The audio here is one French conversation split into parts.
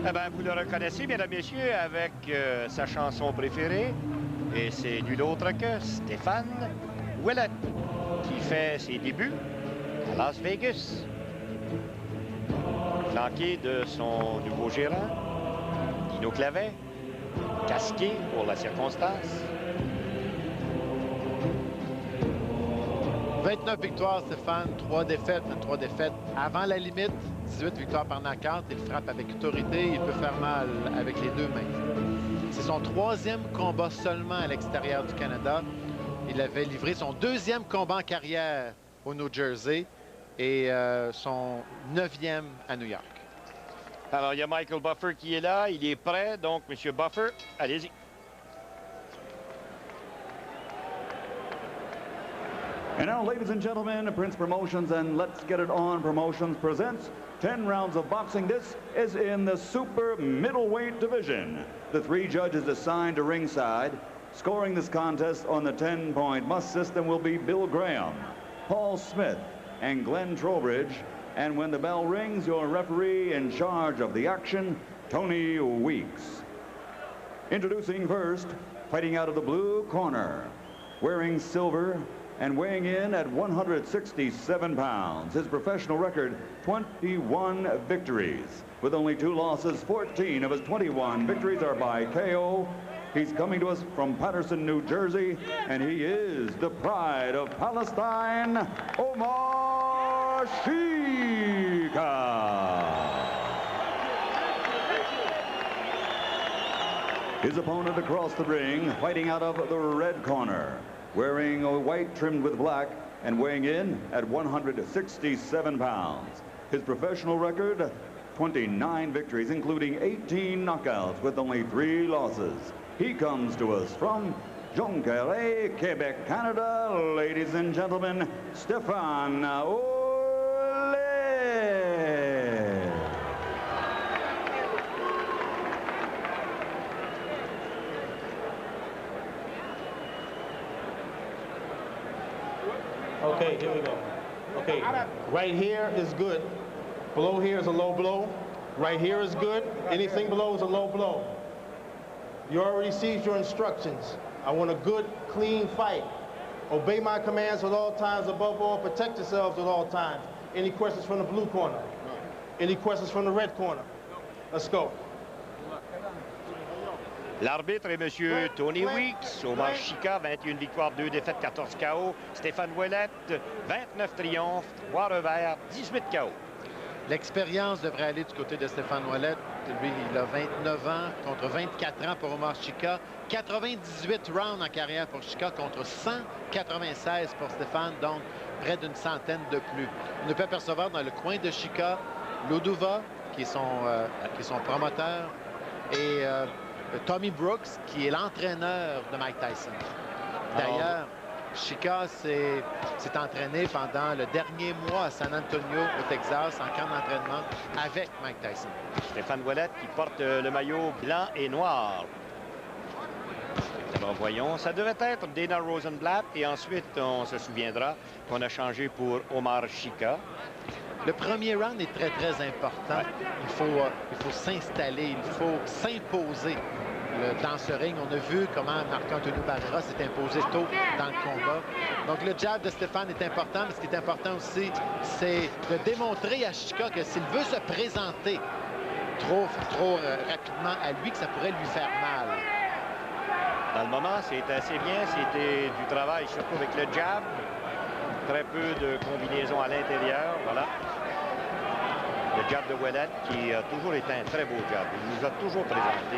Eh bien, vous le reconnaissez, mesdames et messieurs, avec sa chanson préférée. Et c'est nul autre que Stéphane Ouellet, qui fait ses débuts à Las Vegas. Flanqué de son nouveau gérant, Dino Clavet, casqué pour la circonstance. 29 victoires, Stéphane, 3 défaites, 23 défaites avant la limite, 18 victoires par knockout. Il frappe avec autorité, il peut faire mal avec les deux mains. C'est son 3e combat seulement à l'extérieur du Canada. Il avait livré son 2e combat en carrière au New Jersey et son 9e à New York. Alors, il y a Michael Buffer qui est là, il est prêt, donc, Monsieur Buffer, allez-y. And now, ladies and gentlemen, Prince Promotions and Let's Get It On Promotions presents 10 rounds of boxing. This is in the super middleweight division. The 3 judges assigned to ringside, scoring this contest on the 10-point must system will be Bill Graham, Paul Smith, and Glenn Trowbridge. And when the bell rings, your referee in charge of the action, Tony Weeks. Introducing first, fighting out of the blue corner, wearing silver, and weighing in at 167 pounds. His professional record, 21 victories. With only 2 losses, 14 of his 21 victories are by KO. He's coming to us from Patterson, New Jersey, and he is the pride of Palestine, Omar Shika. His opponent across the ring, fighting out of the red corner, wearing a white trimmed with black and weighing in at 167 pounds. His professional record, 29 victories, including 18 knockouts with only 3 losses. He comes to us from Jonquière, Quebec, Canada. Ladies and gentlemen, Stéphane Ouellet. Okay, here we go. Okay, right here is good. Below here is a low blow. Right here is good. Anything below is a low blow. You already received your instructions. I want a good, clean fight. Obey my commands at all times. Above all, protect yourselves at all times. Any questions from the blue corner? Any questions from the red corner? Let's go. L'arbitre est M. Tony Weeks. Omar Shika, 21 victoires, 2 défaites, 14 KO. Stéphane Ouellet, 29 triomphes, 3 revers, 18 KO. L'expérience devrait aller du côté de Stéphane Ouellet. Lui, il a 29 ans contre 24 ans pour Omar Shika. 98 rounds en carrière pour Shika contre 196 pour Stéphane, donc près d'une centaine de plus. On peut apercevoir dans le coin de Shika Loduva, qui est son promoteur, et Tommy Brooks, qui est l'entraîneur de Mike Tyson. D'ailleurs, Shika s'est entraîné pendant le dernier mois à San Antonio, au Texas, en camp d'entraînement avec Mike Tyson. Stéphane Ouellet qui porte le maillot blanc et noir. Alors voyons, ça devait être Dana Rosenblatt et ensuite on se souviendra qu'on a changé pour Omar Shika. Le premier round est très, très important. Il faut s'installer, il faut s'imposer dans ce ring. On a vu comment Marc-Antonio Barrera s'est imposé tôt dans le combat. Donc le jab de Stéphane est important, mais ce qui est important aussi, c'est de démontrer à Shika que s'il veut se présenter trop rapidement à lui, que ça pourrait lui faire mal. Dans le moment, c'était assez bien. C'était du travail, surtout avec le jab. Très peu de combinaisons à l'intérieur. Voilà. Le jab de Ouellet qui a toujours été un très beau jab. Il nous a toujours présenté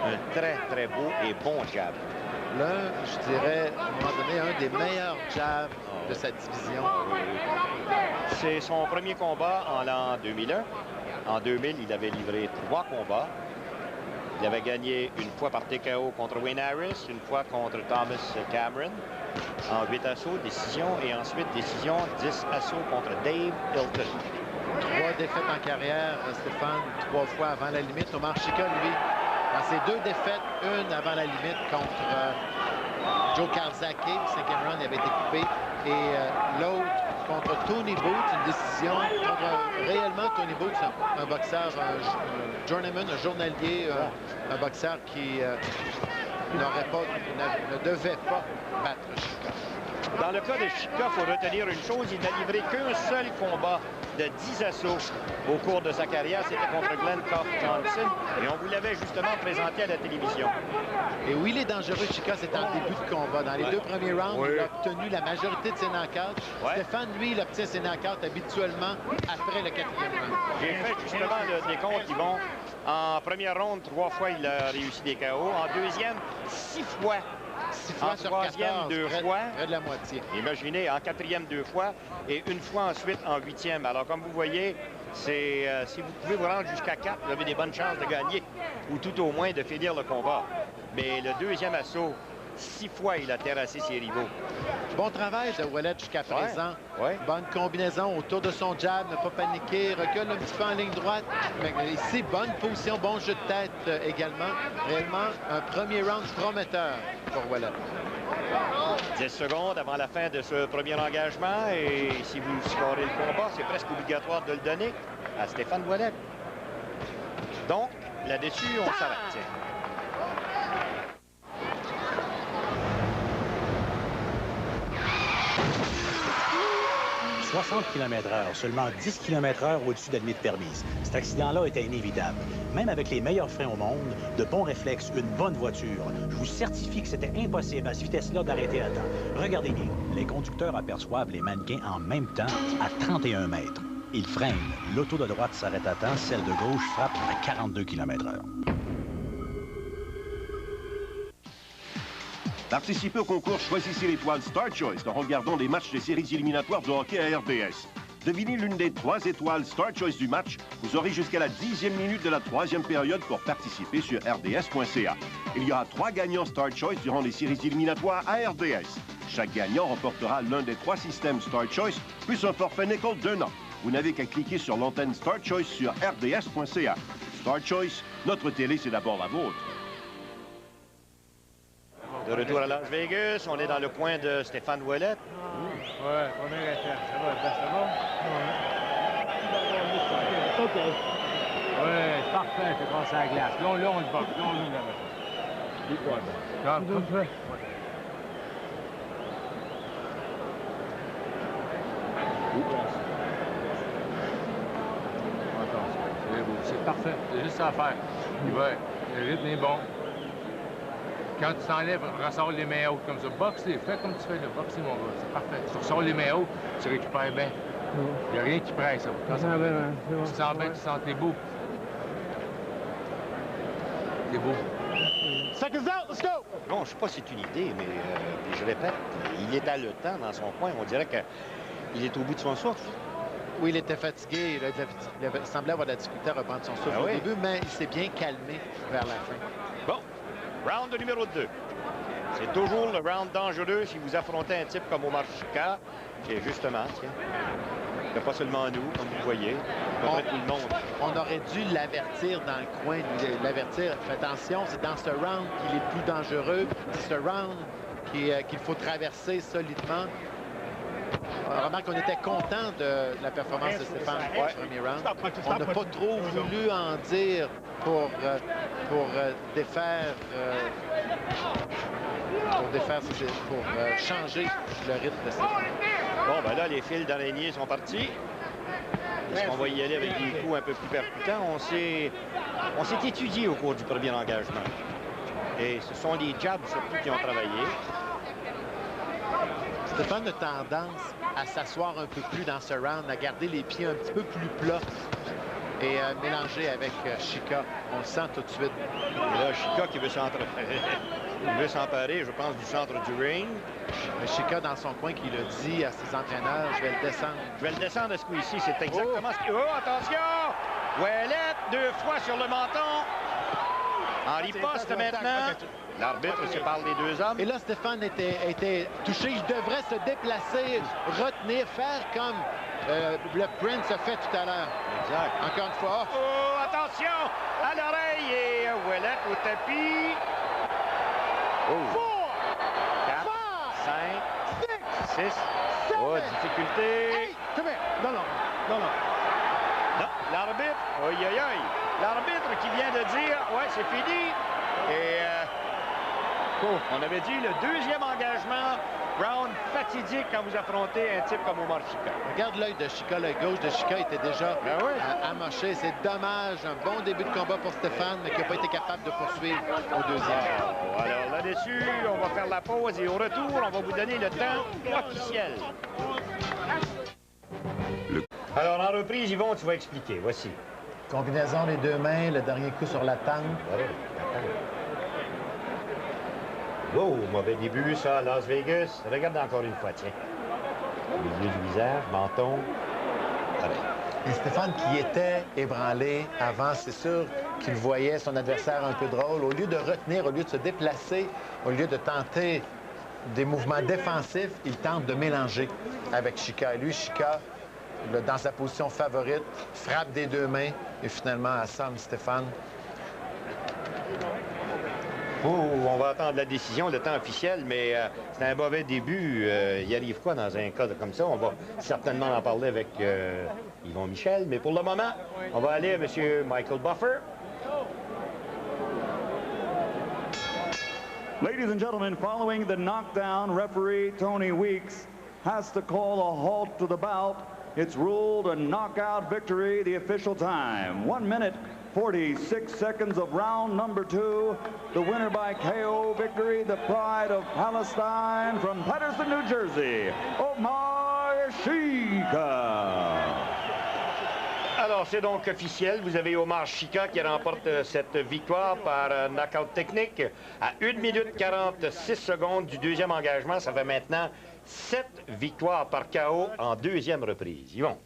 un très, très beau et bon jab. Là, je dirais, à un moment donné, un des meilleurs jabs de sa division. C'est son premier combat en l'an 2001. En 2000, il avait livré 3 combats. Il avait gagné une fois par TKO contre Wayne Harris, une fois contre Thomas Cameron, en 8 assauts, décision, et ensuite décision 10 assauts contre Dave Hilton. 3 défaites en carrière, Stéphane, 3 fois avant la limite. Omar Shika, lui, dans ses 2 défaites, une avant la limite contre Joe Calzaghe, le 5e round, il avait été coupé, et l'autre contre Tony Boots, une décision contre réellement Tony Boots, un boxeur, un journeyman, un journalier, un boxeur qui ne devait pas battre Chika. Dans le cas de Chika, il faut retenir une chose, il n'a livré qu'un seul combat de 10 assauts au cours de sa carrière. C'était contre Glenn Koff Johnson. Et on vous l'avait justement présenté à la télévision. Et où il est dangereux, Chika, c'est en début de combat. Dans les deux premiers rounds, il a obtenu la majorité de ses knockouts. Stéphane, lui, il obtient ses knockouts habituellement après le 4e round. J'ai fait justement le décompte, Yvon. En première ronde, 3 fois, il a réussi des KO. En deuxième, 6 fois. 6 fois en sur troisième, 14, 2 fois. Près de la moitié. Imaginez, en quatrième, 2 fois. Et une fois ensuite en 8e. Alors, comme vous voyez, si vous pouvez vous rendre jusqu'à 4, vous avez des bonnes chances de gagner. Ou tout au moins de finir le combat. Mais le deuxième assaut, 6 fois, il a terrassé ses rivaux. Bon travail de Ouellet jusqu'à présent. Bonne combinaison autour de son jab, ne pas paniquer, recule un petit peu en ligne droite. Mais ici, bonne position, bon jeu de tête également. Réellement, un premier round prometteur pour Ouellet. 10 secondes avant la fin de ce premier engagement. Et si vous scorez le combat, c'est presque obligatoire de le donner à Stéphane Ouellet. Donc, là-dessus, on s'arrête. 60 km/h, seulement 10 km/h au-dessus de la limite permise. Cet accident-là était inévitable. Même avec les meilleurs freins au monde, de bons réflexes, une bonne voiture, je vous certifie que c'était impossible à cette vitesse-là d'arrêter à temps. Regardez bien, les conducteurs aperçoivent les mannequins en même temps à 31 mètres. Ils freinent. L'auto de droite s'arrête à temps, celle de gauche frappe à 42 km/h. Participez au concours Choisissez l'étoile Star Choice en regardant les matchs des séries éliminatoires de hockey à RDS. Devinez l'une des 3 étoiles Star Choice du match. Vous aurez jusqu'à la 10e minute de la 3e période pour participer sur rds.ca. Il y aura 3 gagnants Star Choice durant les séries éliminatoires à RDS. Chaque gagnant remportera l'un des 3 systèmes Star Choice, plus un forfait nickel d'1 an. Vous n'avez qu'à cliquer sur l'antenne Star Choice sur rds.ca. Star Choice, notre télé, c'est d'abord la vôtre. De retour à Las Vegas, on est dans le coin de Stéphane Ouellet. Ouais, on est resté. Ça va? OK. Ouais, c'est parfait, c'est passé à la glace. Là, on le boxe. Là, on le boxe. C'est parfait. C'est juste ça à faire. Ouais, le rythme est bon. Quand tu t'enlèves, ressors les mains hautes comme ça. Boxe-les, fais comme tu fais le boxe, mon gars. C'est parfait. Tu ressors les mains hautes, tu récupères bien. Il n'y a rien qui presse. Quand tu te sens bien, tu sens t'es beau. T'es beau. Seconds out, let's go! Bon, je ne sais pas si c'est une idée, mais je répète, il est haletant dans son coin. On dirait qu'il est au bout de son souffle. Oui, il était fatigué. Il semblait avoir de la difficulté à reprendre son souffle au début, mais il s'est bien calmé vers la fin. Bon, round numéro 2. C'est toujours le round dangereux si vous affrontez un type comme Omar Chika, qui est justement, tiens, il n'y a pas seulement nous, comme vous voyez, à peu près tout le monde. On aurait dû l'avertir dans le coin, l'avertir. Fais attention, c'est dans ce round qu'il est le plus dangereux. C'est ce round qu'il faut traverser solidement. Remarque qu'on était content de la performance de Stéphane au premier round. On n'a pas trop voulu en dire pour changer le rythme de Stéphane. Bon, ben là, les fils d'araignée sont partis. Est-ce qu'on va y aller avec des coups un peu plus percutants? On s'est étudié au cours du premier engagement. Et ce sont les jabs surtout qui ont travaillé. Stéphane a tendance à s'asseoir un peu plus dans ce round, à garder les pieds un petit peu plus plats et mélanger avec Chika. On le sent tout de suite. Et là, Chika qui veut s'emparer, je pense, du centre du ring. Chika, dans son coin, qui le dit à ses entraîneurs, je vais le descendre. Je vais le descendre à ce coup-ci. C'est exactement ce qu'il... Oh, attention! Ouellet, 2 fois sur le menton. En riposte maintenant. L'arbitre sépare les 2 hommes. Et là, Stéphane était touché. Il devrait se déplacer, retenir, faire comme le Prince a fait tout à l'heure. Exact. Encore une fois. Oh, attention! À l'oreille et Ouellet au tapis. Oh. 4, 5, 6, Oh, difficulté. Hey, come here. Non, non, non, non. Non, l'arbitre, aïe, aïe, aïe. L'arbitre qui vient de dire, ouais, c'est fini. Et on avait dit le deuxième engagement, round fatidique quand vous affrontez un type comme Omar Chika. Regarde l'œil de Chika, l'œil gauche de Chika était déjà Ben oui. amoché. C'est dommage, un bon début de combat pour Stéphane, mais qui n'a pas été capable de poursuivre au deuxième. Alors là-dessus, on va faire la pause et au retour, on va vous donner le temps officiel. Alors, en reprise, Yvon, tu vas expliquer. Voici. Combinaison les deux mains, le dernier coup sur la tente. Oh, mauvais début, ça, à Las Vegas. Regarde encore une fois, tiens. Milieu du visage, menton. Allez. Et Stéphane, qui était ébranlé avant, c'est sûr qu'il voyait son adversaire un peu drôle. Au lieu de retenir, au lieu de se déplacer, au lieu de tenter des mouvements défensifs, il tente de mélanger avec Chika. Et lui, Chika, dans sa position favorite, frappe des deux mains et finalement assomme Stéphane. On va attendre la décision, le temps officiel, mais c'est un mauvais début. Il arrive quoi dans un cas comme ça? On va certainement en parler avec Yvon Michel, mais pour le moment, on va aller à M. Michael Buffer. Ladies and gentlemen, following the knockdown, referee Tony Weeks has to call a halt to the bout. It's ruled a knockout victory, the official time. 1 minute, 46 seconds of round number 2. The winner by KO victory, the pride of Palestine from Patterson, New Jersey, Omar Chika. Alors, c'est donc officiel. Vous avez Omar Chika qui remporte cette victoire par knockout technique à 1 minute 46 secondes du deuxième engagement. Ça fait maintenant 7 victoires par KO en deuxième reprise. Yvon.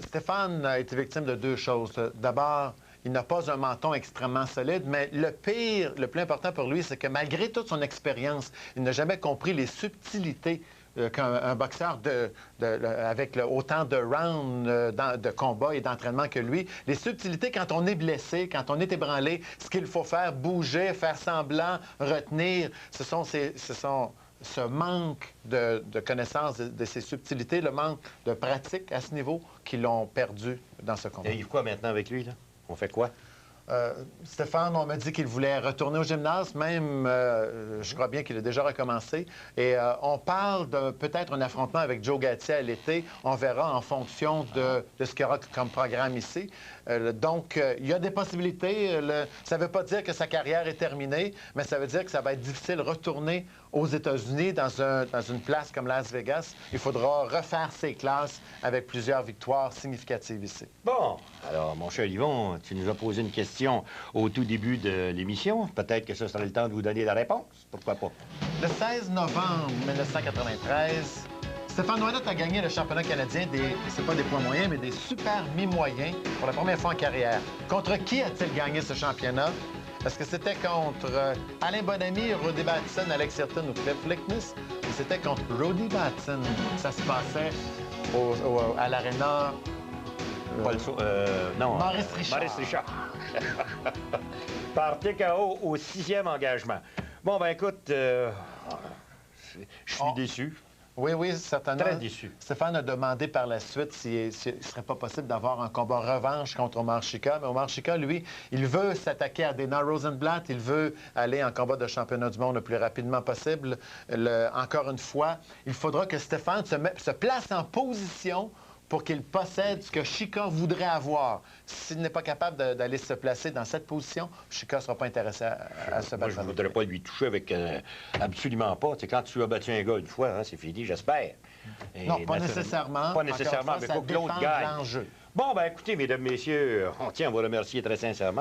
Stéphane a été victime de deux choses. D'abord, il n'a pas un menton extrêmement solide, mais le pire, le plus important pour lui, c'est que malgré toute son expérience, il n'a jamais compris les subtilités qu'un boxeur avec autant de rounds de combat et d'entraînement que lui. Les subtilités quand on est blessé, quand on est ébranlé, ce qu'il faut faire, bouger, faire semblant, retenir, ce manque de connaissance de ces subtilités, le manque de pratique à ce niveau qui l'ont perdu dans ce combat. Il arrive quoi maintenant avec lui, là? On fait quoi? Stéphane, on m'a dit qu'il voulait retourner au gymnase, même, je crois bien qu'il a déjà recommencé. Et on parle de peut-être un affrontement avec Joe Gatti à l'été. On verra en fonction de ce qu'il y aura comme programme ici. Donc, il y a des possibilités. Ça ne veut pas dire que sa carrière est terminée, mais ça veut dire que ça va être difficile de retourner aux États-Unis, dans une place comme Las Vegas. Il faudra refaire ses classes avec plusieurs victoires significatives ici. Bon, alors, mon cher Yvon, tu nous as posé une question au tout début de l'émission. Peut-être que ce sera le temps de vous donner la réponse. Pourquoi pas? Le 16 novembre 1993, Stéphane Ouellet a gagné le championnat canadien c'est pas des poids moyens, mais des super mi-moyens pour la première fois en carrière. Contre qui a-t-il gagné ce championnat? Est-ce que c'était contre Alain Bonamy, Rudy Batson, Alex Hirton ou Cliff Flickness? Ou c'était contre Rudy Batson? Ça se passait à l'Arena... non. Maurice Richard. Maurice Richard. Par TKO au 6e engagement. Bon, ben écoute, je suis déçu. Oui, certainement. Très déçu. Stéphane a demandé par la suite s'il ne serait pas possible d'avoir un combat revanche contre Omar Chika. Mais Omar Chika, lui, il veut s'attaquer à Dana Rosenblatt. Il veut aller en combat de championnat du monde le plus rapidement possible. Encore une fois, il faudra que Stéphane se place en position pour qu'il possède ce que Chika voudrait avoir. S'il n'est pas capable d'aller se placer dans cette position, Chika ne sera pas intéressé à se battre. Moi, je ne voudrais pas lui toucher avec... absolument pas. Tu sais, quand tu as battu un gars une fois, hein, c'est fini, j'espère. Non, pas nécessairement. Pas nécessairement, mais il faut que l'autre gagne. Bon, ben écoutez, mesdames, messieurs, on va remercier très sincèrement